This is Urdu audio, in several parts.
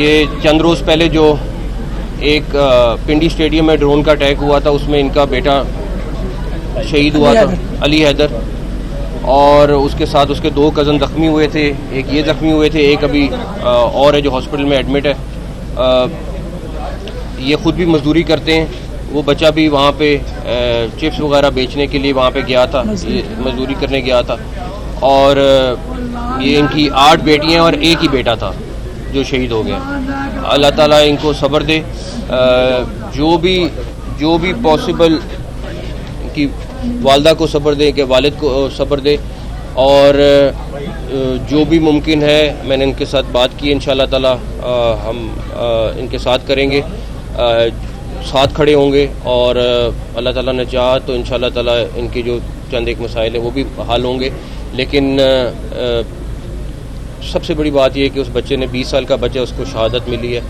یہ چند روز پہلے جو ایک پنڈی اسٹیڈیم میں ڈرون کا اٹیک ہوا تھا، اس میں ان کا بیٹا شہید ہوا تھا، علی حیدر، اور اس کے ساتھ اس کے 2 کزن زخمی ہوئے تھے. ایک یہ زخمی ہوئے تھے، ایک ابھی اور ہے جو ہاسپٹل میں ایڈمٹ ہے. یہ خود بھی مزدوری کرتے ہیں. وہ بچہ بھی وہاں پہ چپس وغیرہ بیچنے کے لیے وہاں پہ گیا تھا، مزدوری کرنے گیا تھا. اور یہ ان کی 8 بیٹیاں اور ایک ہی بیٹا تھا جو شہید ہو گیا. اللہ تعالیٰ ان کو صبر دے، جو بھی پاسبل کہ والدہ کو صبر دے، کہ والد کو صبر دے، اور جو بھی ممکن ہے میں نے ان کے ساتھ بات کی، انشاءاللہ تعالی ہم ان کے ساتھ کریں گے، ساتھ کھڑے ہوں گے، اور اللہ تعالیٰ نے چاہا تو انشاءاللہ تعالی ان کے جو چند ایک مسائل ہیں وہ بھی حل ہوں گے. لیکن سب سے بڑی بات یہ ہے کہ اس بچے نے 20 سال کا بچہ، اس کو شہادت ملی ہے،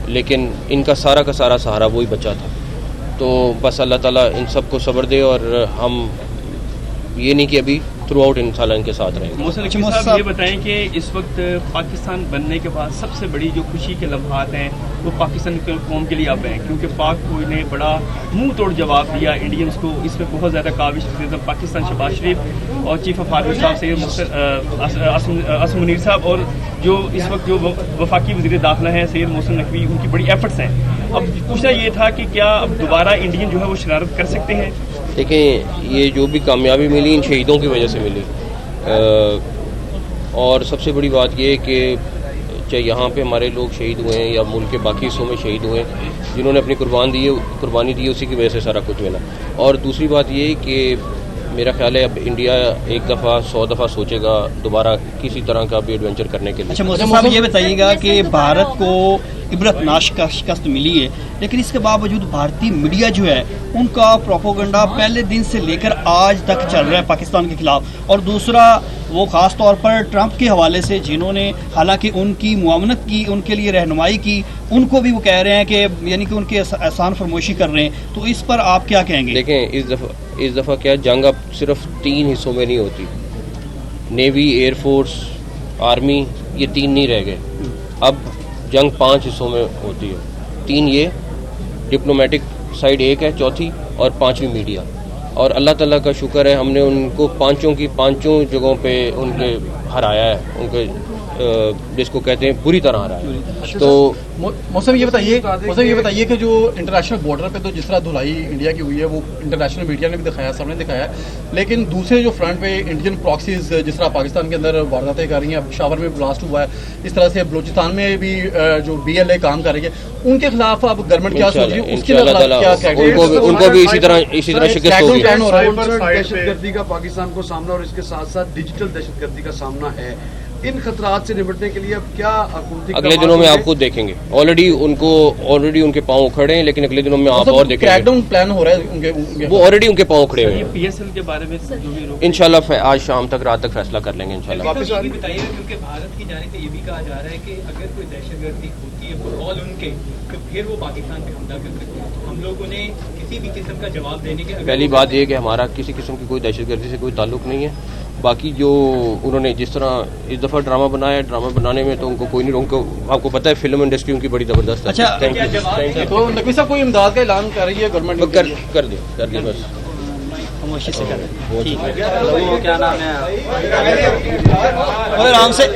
لیکن ان کا سارا سہارا وہی بچہ تھا. تو بس اللہ تعالیٰ ان سب کو صبر دے، اور ہم یہ نہیں کہ ابھی تھرو آؤٹ انشاءاللہ ان کے ساتھ رہیں گے. محسن صاحب یہ بتائیں کہ اس وقت پاکستان بننے کے بعد سب سے بڑی جو خوشی کے لمحات ہیں وہ پاکستان قوم کے لیے اب ہیں، کیونکہ پاک فوج نے بڑا منہ توڑ جواب دیا انڈینز کو. اس میں بہت زیادہ کاوش کی تھی پاکستان شہباز شریف اور چیف آف آرمی صاحب سید عاصم منیر صاحب، اور جو اس وقت جو وفاقی وزیر داخلہ ہیں سید محسن نقوی، ان کی بڑی ایفرٹس ہیں. اب پوچھنا یہ تھا کہ کیا اب دوبارہ انڈین جو ہے وہ شرارت کر سکتے ہیں؟ دیکھیں، یہ جو بھی کامیابی ملی ان شہیدوں کی وجہ سے ملی، اور سب سے بڑی بات یہ ہے کہ چاہے یہاں پہ ہمارے لوگ شہید ہوئے ہیں یا ملک کے باقی حصوں میں شہید ہوئے ہیں، جنہوں نے اپنی قربانی دی اسی کی وجہ سے سارا کچھ ملا. اور دوسری بات یہ ہے کہ میرا خیال ہے اب انڈیا ایک دفعہ 100 دفعہ سوچے گا دوبارہ کسی طرح کا بھی ایڈونچر کرنے کے لیے. اچھا محسن صاحب یہ بتائیے گا کہ بھارت کو عبرت ناک شکست ملی ہے، لیکن اس کے باوجود بھارتی میڈیا جو ہے ان کا پروپیگنڈا پہلے دن سے لے کر آج تک چل رہا ہے پاکستان کے خلاف. اور دوسرا وہ خاص طور پر ٹرمپ کے حوالے سے، جنہوں نے حالانکہ ان کی معاونت کی، ان کے لیے رہنمائی کی، ان کو بھی وہ کہہ رہے ہیں کہ یعنی کہ ان کی احسان فرموشی کر رہے ہیں. تو اس پر آپ کیا کہیں گے؟ دیکھیں، اس دفعہ کیا جنگ اب صرف 3 حصوں میں نہیں ہوتی. نیوی، ایئر فورس، آرمی، یہ 3 نہیں رہ گئے. اب جنگ 5 حصوں میں ہوتی ہے. 3 یہ ڈپلومیٹک سائڈ ایک ہے، چوتھی اور 5ویں میڈیا. اور اللہ تعالیٰ کا شکر ہے ہم نے ان کو 5 جگہوں پہ ان کے ہرایا ہے، ان کے جس کو کہتے ہیں بری طرح ہرایا ہے. تو موسم یہ بتائیے کہ جو انٹرنیشنل بارڈر پہ تو جس طرح دھلائی انڈیا کی ہوئی ہے وہ انٹرنیشنل میڈیا نے بھی دکھایا، سب نے دکھایا، لیکن دوسرے جو فرنٹ پہ انڈین پراکسیز جس طرح پاکستان کے اندر وارداتیں کر رہی ہیں، اب پشاور میں بلاسٹ ہوا ہے، اس طرح سے بلوچستان میں بھی جو BLA کام کر رہی ہے، ان کے خلاف اب گورنمنٹ کیا سوچ رہی ہے؟ اس کے خلاف ان کو بھی اسی طرح شکست ہوگی. دہشت گردی کا پاکستان کو سامنا، اور اس کے ساتھ ساتھ ڈیجیٹل دہشت گردی کا سامنا ہے. ان خطرات سے نمٹنے کے لیے اب کیا اگلے دنوں میں آپ خود دیکھیں گے؟ آلریڈی ان کے پاؤں کھڑے ہیں، لیکن اگلے دنوں میں آپ اور دیکھیں گے. پلان ہو رہا ہے وہ آلریڈی ان کے پاؤں کھڑے ہوئے ہیں. PSL کے بارے میں انشاءاللہ آج شام تک، رات تک فیصلہ کر لیں گے انشاءاللہ. بتائیے، کیونکہ بھارت کی جانب سے یہ بھی کہا جا رہا ہے کہ اگر کوئی دہشت گردی ہوتی ہے بقول ان کے، تو پھر وہ پاکستان پہ حملہ کر سکتے ہیں. ہم لوگوں نے کسی بھی قسم کا جواب دینے کے، پہلی بات یہ کہ ہمارا کسی قسم کی کوئی دہشت گردی سے کوئی تعلق نہیں ہے. باقی جو انہوں نے جس طرح اس دفعہ ڈرامہ بنایا ہے، ڈرامہ بنانے میں تو ان کو کوئی نہیں، ان کو آپ کو پتہ ہے فلم انڈسٹری ان کی بڑی زبردست ہے. اچھا، تو نقوی صاحب کوئی امداد کا اعلان کر رہی ہے گورنمنٹ؟ کر دیں بس خاموشی سے کر ٹھیک ہے. کیا نام ہے آرام سے